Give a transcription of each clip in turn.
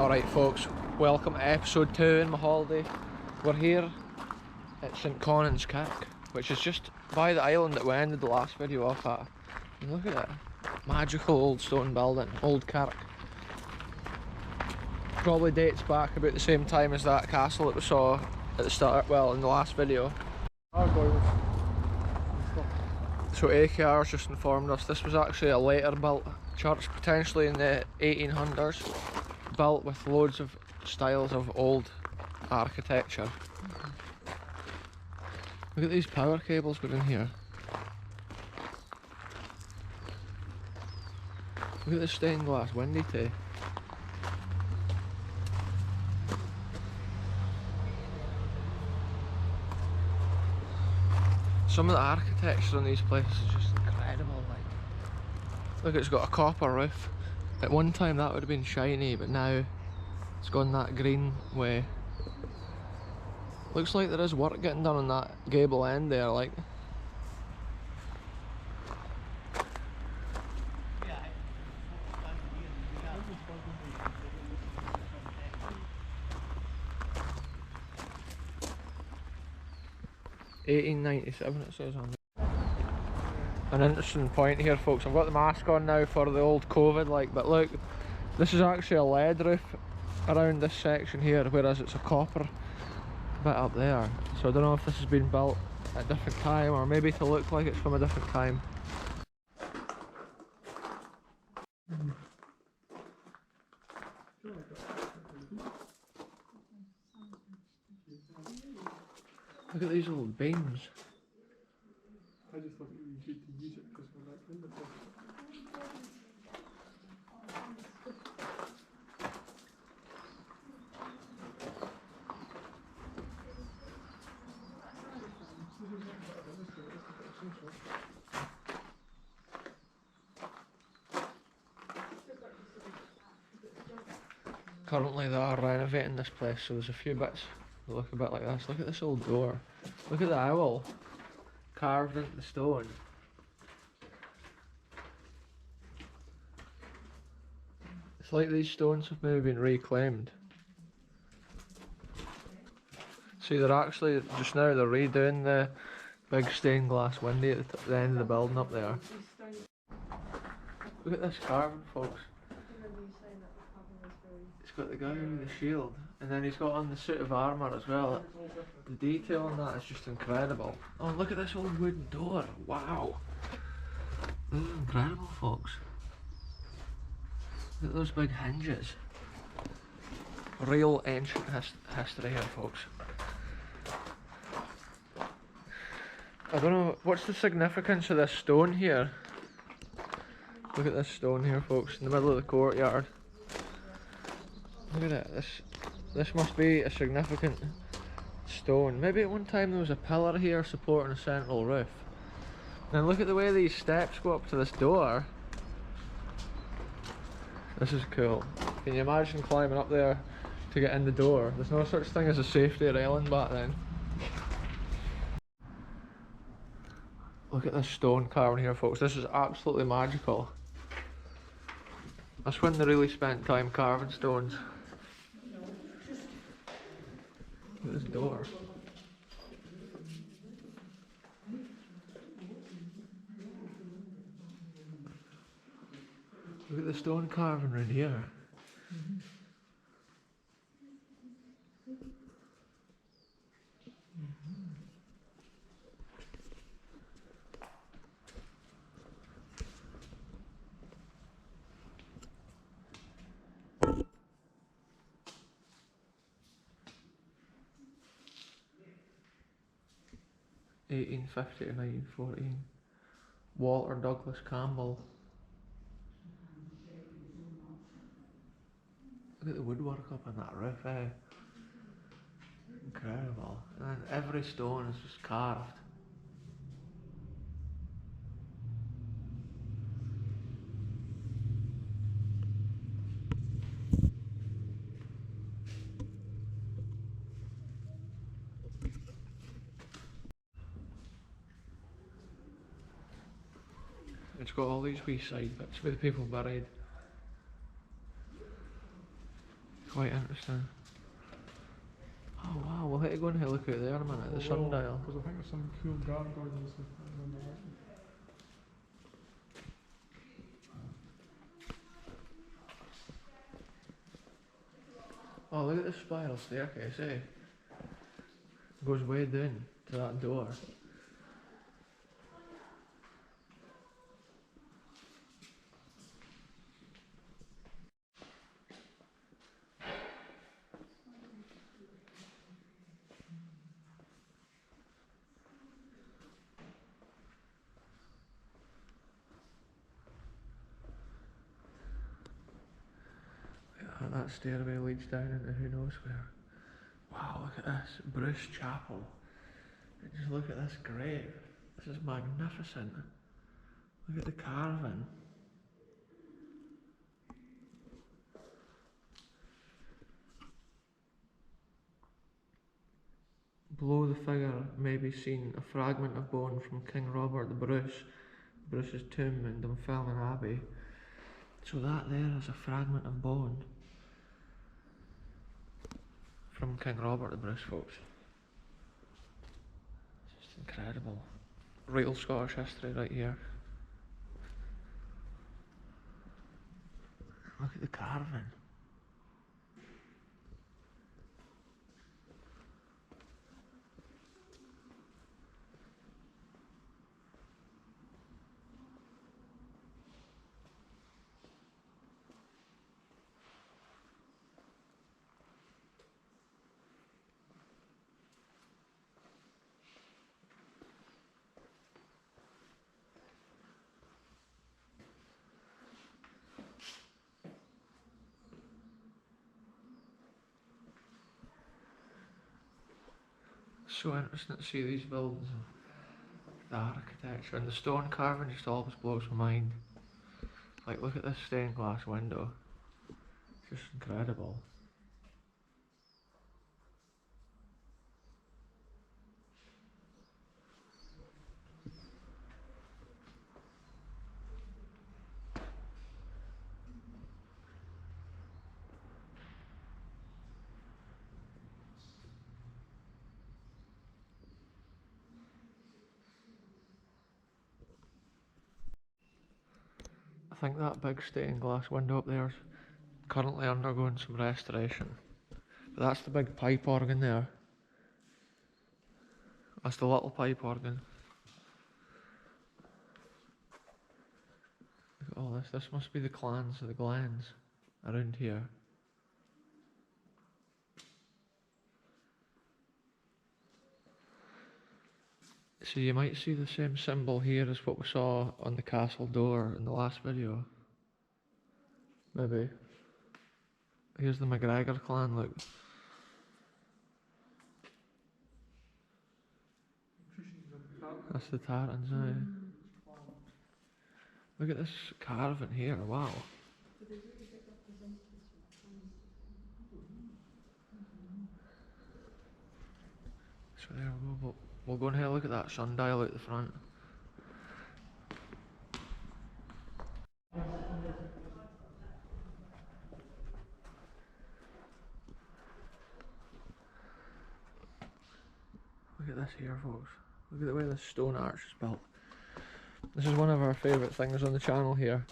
Alright folks, welcome to episode 2 in my holiday. We're here at St Conan's Kirk, which is just by the island that we ended the last video off at. And look at that, magical old stone building, old kirk. Probably dates back about the same time as that castle that we saw at the start, well, in the last video. So AKR's just informed us this was actually a later built church, potentially in the 1800s, built with loads of styles of old architecture. Look at these power cables going in here. Look at the stained glass windy too. Some of the architecture on these places is just incredible. Like, look, it's got a copper roof. At one time that would have been shiny, but now it's gone that green way. Looks like there is work getting done on that gable end there, like. $1897 it says on there. An interesting point here folks, I've got the mask on now for the old COVID like, but look, this is actually a lead roof around this section here, whereas it's a copper bit up there. So I don't know if this has been built at a different time, or maybe to look like it's from a different time. Look at these old beams. I just thought it would be good to use it because we're not in the book. Currently they are renovating this place, so there's a few bits that look a bit like this. Look at this old door. Look at the owl carved into the stone. It's like these stones have maybe been reclaimed. See, they're actually, just now they're redoing the big stained glass window at the end of the building up there. Look at this carving folks. It's got the guy with the shield, and then he's got on the suit of armour as well. The detail on that is just incredible. Oh, look at this old wooden door. Wow. This is incredible folks. Look at those big hinges. Real ancient history here folks. I don't know, what's the significance of this stone here? Look at this stone here folks, in the middle of the courtyard. Look at it, this must be a significant stone. Maybe at one time there was a pillar here supporting a central roof. And look at the way these steps go up to this door. This is cool. Can you imagine climbing up there to get in the door? There's no such thing as a safety railing back then. Look at this stone carving here folks, this is absolutely magical. That's when they really spent time carving stones. Look at this door. Look at the stone carving right here. 1850 to 1914. Walter Douglas Campbell. Look at the woodwork up on that roof, eh? Incredible. And every stone is just carved. It's got all these wee side bits with people buried. quite interesting. Oh wow, we'll have to go and have a look out there in a minute, the sundial. Because I think there's some cool gargoyles if I remember right. Oh, look at this spiral staircase, eh? It goes way down to that door. And that stairway leads down into who knows where. Wow, look at this, Bruce Chapel. And just look at this grave. This is magnificent. Look at the carving. Below the figure may be seen a fragment of bone from King Robert the Bruce's tomb in Dunfermline Abbey. So that there is a fragment of bone from King Robert the Bruce, folks. It's just incredible. Real Scottish history right here. Look at the carving. So interesting to see these buildings and the architecture and the stone carving just always blows my mind. Like, look at this stained glass window. It's just incredible. I think that big stained glass window up there is currently undergoing some restoration. But that's the big pipe organ there. That's the little pipe organ. Look at all this. This must be the clans of the glens around here. So you might see the same symbol here as what we saw on the castle door in the last video. Maybe. Here's the McGregor clan, look. That's the Tartans, eh? Look at this carving here, wow. So there we go, we'll go and have a look at that sundial out the front. Look at this here, folks. Look at the way this stone arch is built. This is one of our favourite things on the channel here.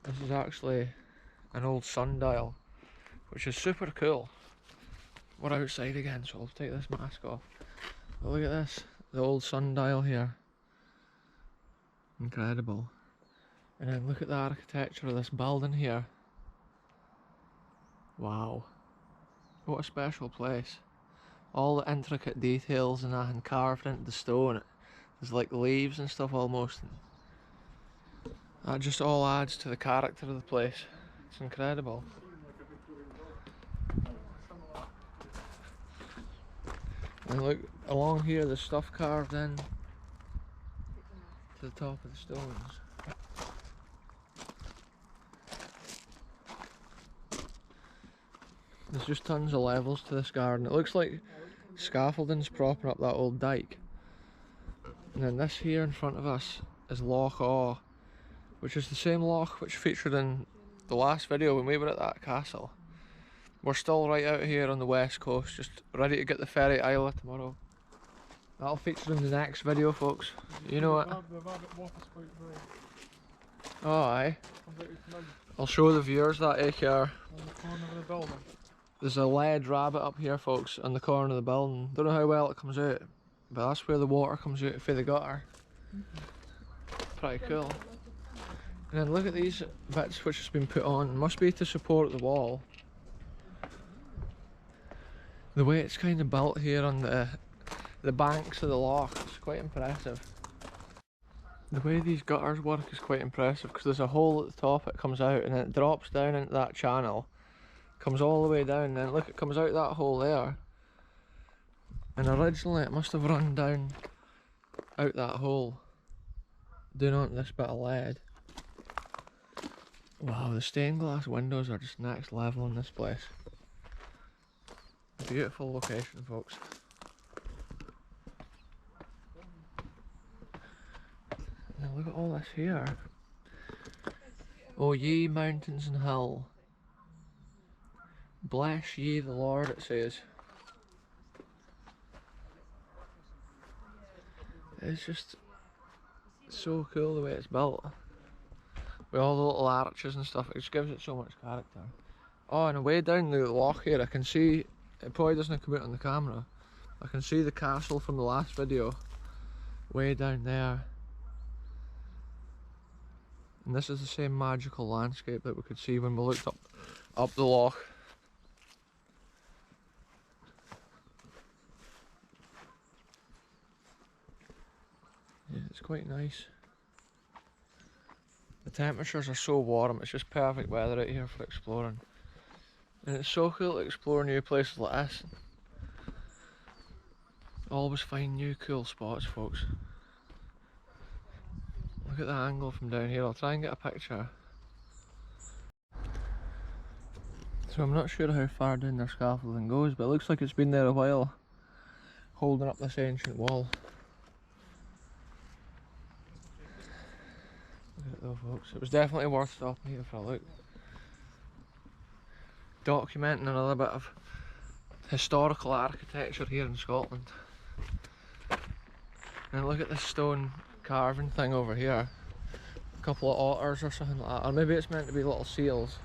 This is actually an old sundial, which is super cool. We're outside again, so I'll take this mask off. But look at this, the old sundial here. Incredible. And then look at the architecture of this building here. Wow. What a special place. All the intricate details and that and carved into the stone. There's like leaves and stuff almost. That just all adds to the character of the place. It's incredible. And look, along here there's stuff carved in to the top of the stones. There's just tons of levels to this garden. It looks like scaffolding's propping up that old dike. And then this here in front of us is Loch Awe, which is the same loch which featured in the last video when we were at that castle. We're still right out here on the west coast, just ready to get the ferry to Isla tomorrow. That'll feature in the next video, folks. You know it. The rabbit water spout very Oh aye. comes out its mouth I'll show the viewers that here. on the corner of the building. There's a lead rabbit up here, folks, on the corner of the building. Don't know how well it comes out, but that's where the water comes out through the gutter. Pretty cool. And then look at these bits which has been put on. Must be to support the wall. The way it's kind of built here on the banks of the loch is quite impressive. The way these gutters work is quite impressive because there's a hole at the top, it comes out and then it drops down into that channel, comes all the way down, and then look, it comes out that hole there. And originally it must have run down out that hole, down onto this bit of lead. Wow, the stained glass windows are just next level in this place. Beautiful location, folks. Now look at all this here. Oh ye mountains and hill, bless ye the Lord, it says. It's just so cool the way it's built. With all the little arches and stuff, it just gives it so much character. Oh, and away down the loch here I can see, it probably doesn't come out on the camera, I can see the castle from the last video, way down there. And this is the same magical landscape that we could see when we looked up the loch. Yeah, it's quite nice. The temperatures are so warm, it's just perfect weather out here for exploring. And it's so cool to explore new places like this. Always find new cool spots, folks. Look at the angle from down here, I'll try and get a picture. So I'm not sure how far down their scaffolding goes, but it looks like it's been there a while, holding up this ancient wall. Look at it though, folks, it was definitely worth stopping here for a look. Documenting another bit of historical architecture here in Scotland. And look at this stone carving thing over here. A couple of otters or something like that, or maybe it's meant to be little seals.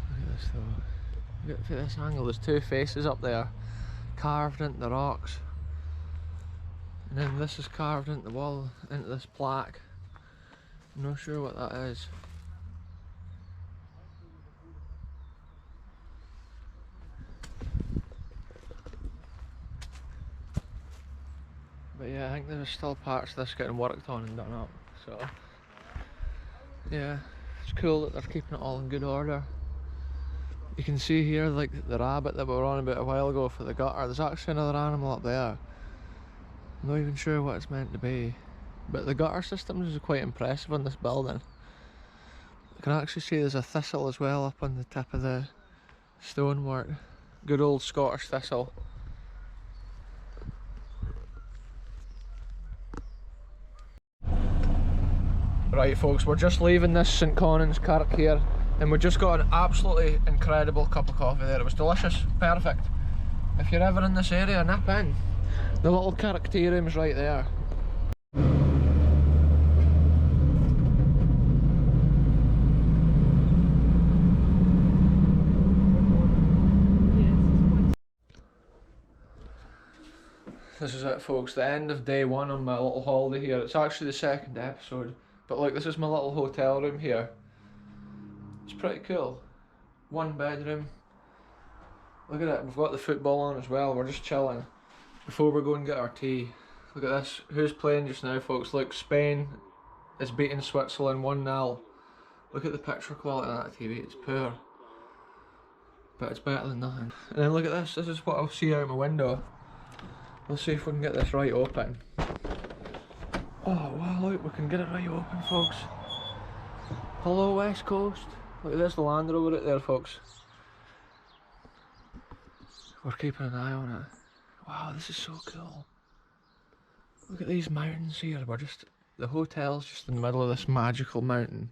Look at this though. Look at this angle, there's two faces up there carved into the rocks. And then this is carved into the wall, into this plaque. I'm not sure what that is. But yeah, I think there's still parts of this getting worked on and done up, so yeah, it's cool that they're keeping it all in good order. You can see here like the rabbit that we were on about a while ago for the gutter, there's actually another animal up there. I'm not even sure what it's meant to be, but the gutter systems is quite impressive on this building. You can actually see there's a thistle as well up on the tip of the stonework. Good old Scottish thistle. Right folks, we're just leaving this St Conan's Kirk here, and we just got an absolutely incredible cup of coffee there. It was delicious, perfect. If you're ever in this area, nip in. The little Kirk tea room's right there. This is it folks, the end of day one on my little holiday here. It's actually the second episode, but look, this is my little hotel room here. It's pretty cool. One bedroom. Look at it, we've got the football on as well, we're just chilling before we go and get our tea. Look at this, who's playing just now folks? Look, Spain is beating Switzerland 1-0. Look at the picture quality on that TV, it's poor. But it's better than nothing. And then look at this is what I'll see out my window. Let's see if we can get this right open. Oh wow, look, we can get it right open folks. Hello West Coast. Look at this, the Land Rover right there folks. We're keeping an eye on it. Wow, this is so cool. Look at these mountains here, we're just The hotel's just in the middle of this magical mountain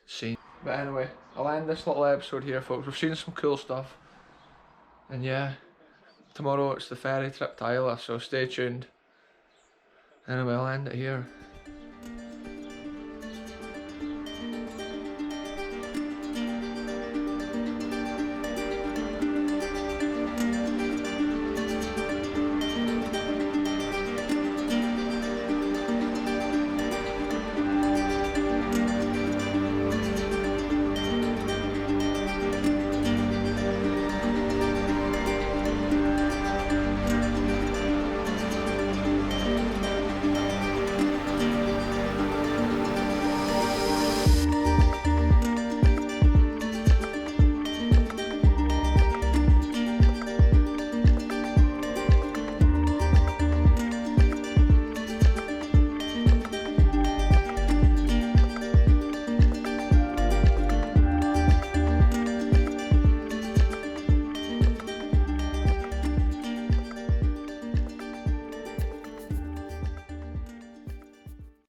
scene. But anyway, I'll end this little episode here, folks. We've seen some cool stuff. And yeah, tomorrow it's the ferry trip to Isla, so stay tuned. Anyway, I'll end it here.